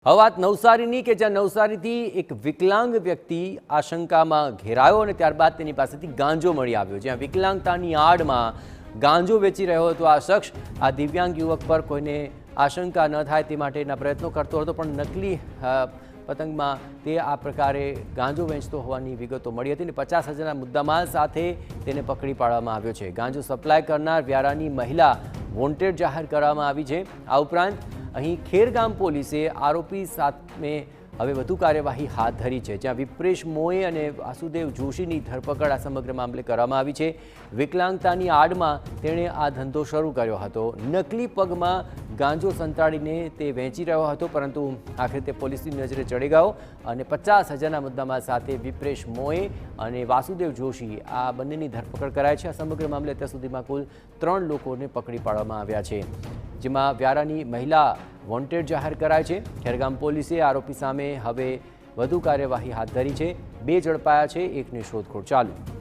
હવે વાત નવસારીની કે જ્યાં નવસારીથી એક વિકલાંગ વ્યક્તિ આશંકામાં ઘેરાયો અને ત્યારબાદ તેની પાસેથી ગાંજો મળી આવ્યો, જ્યાં વિકલાંગતાની આડમાં ગાંજો વેચી રહ્યો હતો આ શખ્સ આ દિવ્યાંગ યુવક પર કોઈને આશંકા ન થાય તે માટેના પ્રયત્નો કરતો હતો, પણ નકલી પતંગમાં તે આ પ્રકારે ગાંજો વેચતો હોવાની વિગતો મળી હતી અને 50,000ના મુદ્દામાલ સાથે તેને પકડી પાડવામાં આવ્યો છે। ગાંજો સપ્લાય કરનાર વ્યારાની મહિલા વોન્ટેડ જાહેર કરવામાં આવી છે। આ ઉપરાંત અહીં ખેરગામ પોલીસે આરોપી સામે હવે વધુ કાર્યવાહી હાથ ધરી છે, જ્યાં વિપ્રેશ મોએ અને વાસુદેવ જોશીની ધરપકડ આ સમગ્ર મામલે કરવામાં આવી છે। વિકલાંગતાની આડમાં તેણે આ ધંધો શરૂ કર્યો હતો। નકલી પગમાં ગાંજો સંતાડીને તે વેચી રહ્યો હતો, પરંતુ આખરે તે પોલીસની નજરે ચડી ગયો અને 50,000ના મુદ્દામાલ સાથે વિપ્રેશ મોએ અને વાસુદેવ જોશી આ બંનેની ધરપકડ કરાઈ છે। આ સમગ્ર મામલે અત્યાર સુધીમાં કુલ 3 લોકોને પકડી પાડવામાં આવ્યા છે, જેમાં વ્યારાની મહિલા વોન્ટેડ જાહેર કરાય છે। ખેરગામ પોલીસે આરોપી સામે હવે વધુ કાર્યવાહી હાથ ધરી છે। 2 ઝડપાયા છે, 1ની શોધખોળ ચાલુ।